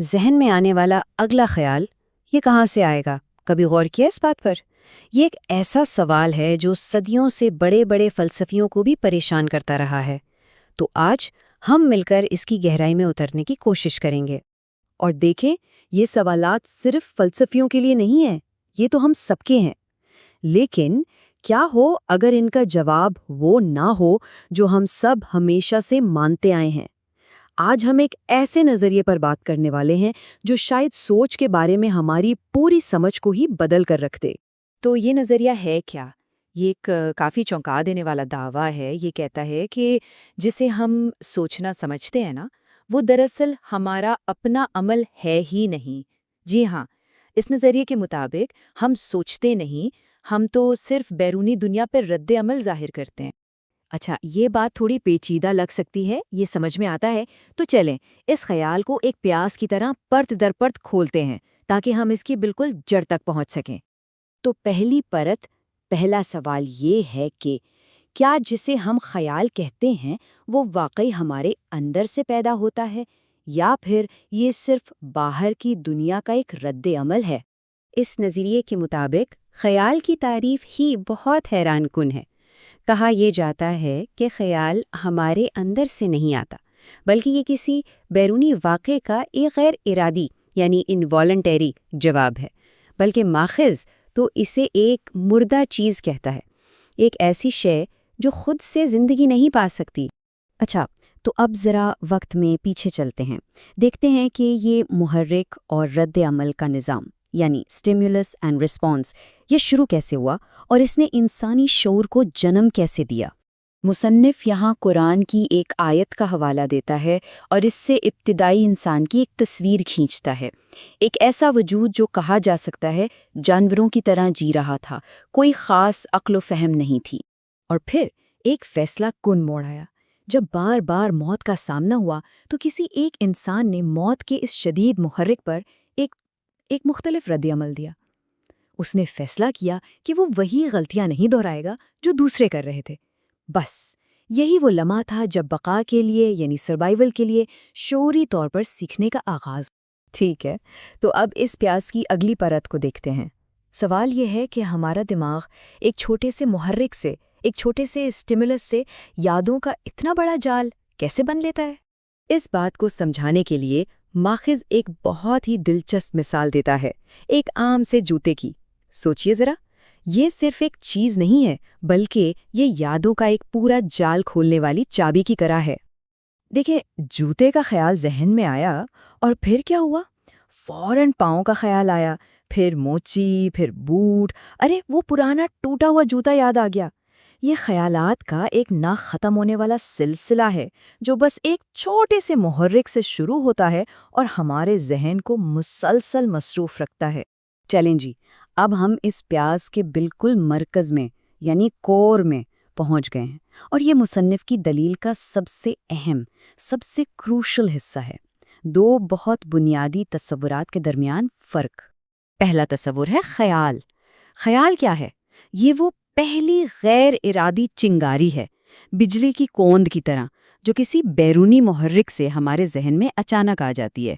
ذہن میں آنے والا اگلا خیال یہ کہاں سے آئے گا؟ کبھی غور کیا اس بات پر؟ یہ ایک ایسا سوال ہے جو صدیوں سے بڑے بڑے فلسفیوں کو بھی پریشان کرتا رہا ہے۔ تو آج ہم مل کر اس کی گہرائی میں اترنے کی کوشش کریں گے۔ اور دیکھیں، یہ سوالات صرف فلسفیوں کے لیے نہیں ہیں، یہ تو ہم سب کے ہیں۔ لیکن کیا ہو اگر ان کا جواب وہ نہ ہو جو ہم سب ہمیشہ سے مانتے آئے ہیں؟ آج ہم ایک ایسے نظریے پر بات کرنے والے ہیں جو شاید سوچ کے بارے میں ہماری پوری سمجھ کو ہی بدل کر رکھ دے۔ تو یہ نظریہ ہے کیا؟ یہ ایک کافی چونکا دینے والا دعویٰ ہے۔ یہ کہتا ہے کہ جسے ہم سوچنا سمجھتے ہیں نا، وہ دراصل ہمارا اپنا عمل ہے ہی نہیں۔ جی ہاں، اس نظریے کے مطابق ہم سوچتے نہیں، ہم تو صرف بیرونی دنیا پر رد عمل ظاہر کرتے ہیں۔ اچھا، یہ بات تھوڑی پیچیدہ لگ سکتی ہے، یہ سمجھ میں آتا ہے۔ تو چلیں اس خیال کو ایک پیاس کی طرح پرت در پرت کھولتے ہیں تاکہ ہم اس کی بالکل جڑ تک پہنچ سکیں۔ تو پہلی پرت، پہلا سوال یہ ہے کہ کیا جسے ہم خیال کہتے ہیں وہ واقعی ہمارے اندر سے پیدا ہوتا ہے، یا پھر یہ صرف باہر کی دنیا کا ایک رد عمل ہے؟ اس نظریے کے مطابق خیال کی تعریف ہی بہت حیران کن ہے۔ کہا یہ جاتا ہے کہ خیال ہمارے اندر سے نہیں آتا، بلکہ یہ کسی بیرونی واقعے کا ایک غیر ارادی یعنی انوالنٹری جواب ہے، بلکہ ماخذ تو اسے ایک مردہ چیز کہتا ہے، ایک ایسی شے جو خود سے زندگی نہیں پا سکتی۔ اچھا، تو اب ذرا وقت میں پیچھے چلتے ہیں، دیکھتے ہیں کہ یہ محرک اور رد عمل کا نظام یعنی اسٹیمولس اینڈ رسپانس یہ شروع کیسے ہوا اور اس نے انسانی شعور کو جنم کیسے دیا؟ مصنف یہاں قرآن کی ایک آیت کا حوالہ دیتا ہے اور اس سے ابتدائی انسان کی ایک تصویر کھینچتا ہے، ایک ایسا وجود جو کہا جا سکتا ہے جانوروں کی طرح جی رہا تھا، کوئی خاص عقل و فہم نہیں تھی۔ اور پھر ایک فیصلہ کن موڑ آیا۔ جب بار بار موت کا سامنا ہوا تو کسی ایک انسان نے موت کے اس شدید محرک پر ایک مختلف رد عمل دیا۔ اس نے فیصلہ کیا کہ وہ وہی غلطیاں نہیں دہرائے گا جو دوسرے کر رہے تھے۔ بس یہی وہ لمحہ تھا جب بقا کے لیے یعنی سروائیول کے لیے شعوری طور پر سیکھنے کا آغاز۔ ٹھیک ہے، تو اب اس پیاس کی اگلی پرت کو دیکھتے ہیں۔ سوال یہ ہے کہ ہمارا دماغ ایک چھوٹے سے محرک سے، ایک چھوٹے سے اسٹیمولس سے یادوں کا اتنا بڑا جال کیسے بن لیتا ہے؟ اس بات کو سمجھانے کے لیے ماخذ ایک بہت ہی دلچسپ مثال دیتا ہے، ایک عام سے جوتے کی۔ سوچئے ذرا، یہ صرف ایک چیز نہیں ہے بلکہ یہ یادوں کا ایک پورا جال کھولنے والی چابی کی طرح ہے۔ دیکھیں، جوتے کا خیال ذہن میں آیا اور پھر کیا ہوا؟ فوراً پاؤں کا خیال آیا، پھر موچی، پھر بوٹ، ارے وہ پرانا ٹوٹا ہوا جوتا یاد آ گیا۔ یہ خیالات کا ایک نہ ختم ہونے والا سلسلہ ہے جو بس ایک چھوٹے سے محرک سے شروع ہوتا ہے اور ہمارے ذہن کو مسلسل مصروف رکھتا ہے۔ چلیں جی، اب ہم اس پیاس کے بالکل مرکز میں یعنی کور میں پہنچ گئے ہیں، اور یہ مصنف کی دلیل کا سب سے اہم، سب سے کروشل حصہ ہے۔ دو بہت بنیادی تصورات کے درمیان فرق۔ پہلا تصور ہے خیال۔ خیال کیا ہے؟ یہ وہ پہلی غیر ارادی چنگاری ہے، بجلی کی کوند کی طرح، جو کسی بیرونی محرک سے ہمارے ذہن میں اچانک آ جاتی ہے۔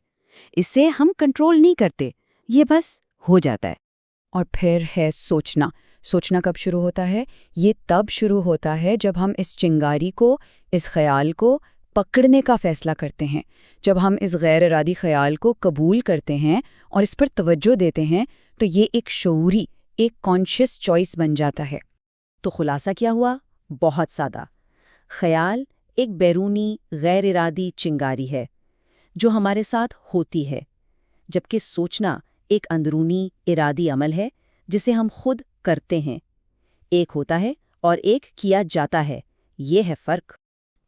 اسے ہم کنٹرول نہیں کرتے، یہ بس ہو جاتا ہے۔ اور پھر ہے سوچنا۔ سوچنا کب شروع ہوتا ہے؟ یہ تب شروع ہوتا ہے جب ہم اس چنگاری کو، اس خیال کو پکڑنے کا فیصلہ کرتے ہیں، جب ہم اس غیر ارادی خیال کو قبول کرتے ہیں اور اس پر توجہ دیتے ہیں، تو یہ ایک شعوری، ایک کانشیس چوائس بن جاتا ہے۔ تو خلاصہ کیا ہوا؟ بہت سادہ۔ خیال ایک بیرونی غیر ارادی چنگاری ہے جو ہمارے ساتھ ہوتی ہے، جبکہ سوچنا ایک اندرونی ارادی عمل ہے جسے ہم خود کرتے ہیں۔ ایک ہوتا ہے اور ایک کیا جاتا ہے، یہ ہے فرق۔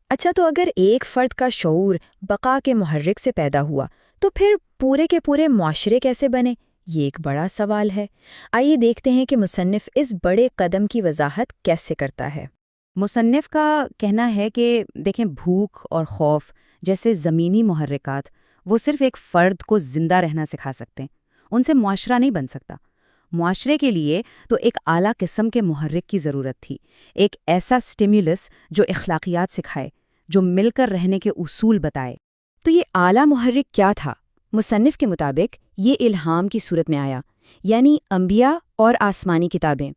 اچھا، تو اگر ایک فرد کا شعور بقا کے محرک سے پیدا ہوا تو پھر پورے کے پورے معاشرے کیسے بنے؟ یہ ایک بڑا سوال ہے۔ آئیے دیکھتے ہیں کہ مصنف اس بڑے قدم کی وضاحت کیسے کرتا ہے۔ مصنف کا کہنا ہے کہ دیکھیں، بھوک اور خوف جیسے زمینی محرکات وہ صرف ایک فرد کو زندہ رہنا سکھا سکتے ہیں، ان سے معاشرہ نہیں بن سکتا۔ معاشرے کے لیے تو ایک اعلیٰ قسم کے محرک کی ضرورت تھی، ایک ایسا سٹیمیولس جو اخلاقیات سکھائے، جو مل کر رہنے کے اصول بتائے۔ تو یہ اعلیٰ محرک کیا تھا؟ مصنف کے مطابق یہ الہام کی صورت میں آیا، یعنی انبیاء اور آسمانی کتابیں۔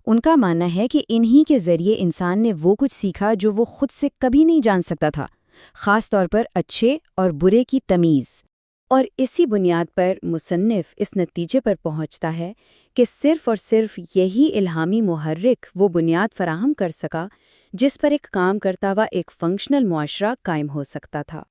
ان کا ماننا ہے کہ انہی کے ذریعے انسان نے وہ کچھ سیکھا جو وہ خود سے کبھی نہیں جان سکتا تھا، خاص طور پر اچھے اور برے کی تمیز۔ اور اسی بنیاد پر مصنف اس نتیجے پر پہنچتا ہے کہ صرف اور صرف یہی الہامی محرک وہ بنیاد فراہم کر سکا جس پر ایک کام کرتا ہوا ایک فنکشنل معاشرہ قائم ہو سکتا تھا۔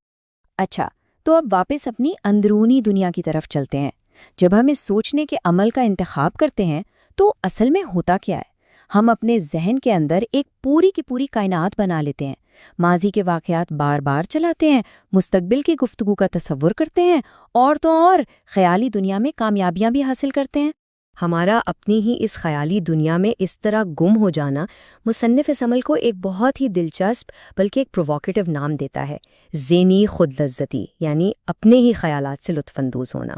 اچھا، تو اب واپس اپنی اندرونی دنیا کی طرف چلتے ہیں۔ جب ہم اس سوچنے کے عمل کا انتخاب کرتے ہیں تو اصل میں ہوتا کیا ہے؟ ہم اپنے ذہن کے اندر ایک پوری کی پوری کائنات بنا لیتے ہیں، ماضی کے واقعات بار بار چلاتے ہیں، مستقبل کی گفتگو کا تصور کرتے ہیں، اور تو اور خیالی دنیا میں کامیابیاں بھی حاصل کرتے ہیں۔ ہمارا اپنی ہی اس خیالی دنیا میں اس طرح گم ہو جانا مصنف اس عمل کو ایک بہت ہی دلچسپ بلکہ ایک پرووکیٹو نام دیتا ہے، ذہنی خود لذتی، یعنی اپنے ہی خیالات سے لطف اندوز ہونا۔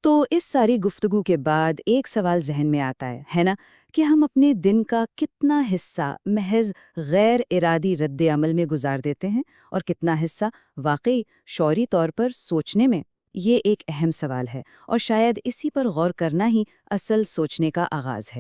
تو اس ساری گفتگو کے بعد ایک سوال ذہن میں آتا ہے نا، کہ ہم اپنے دن کا کتنا حصہ محض غیر ارادی رد عمل میں گزار دیتے ہیں اور کتنا حصہ واقعی شعوری طور پر سوچنے میں؟ یہ ایک اہم سوال ہے اور شاید اسی پر غور کرنا ہی اصل سوچنے کا آغاز ہے۔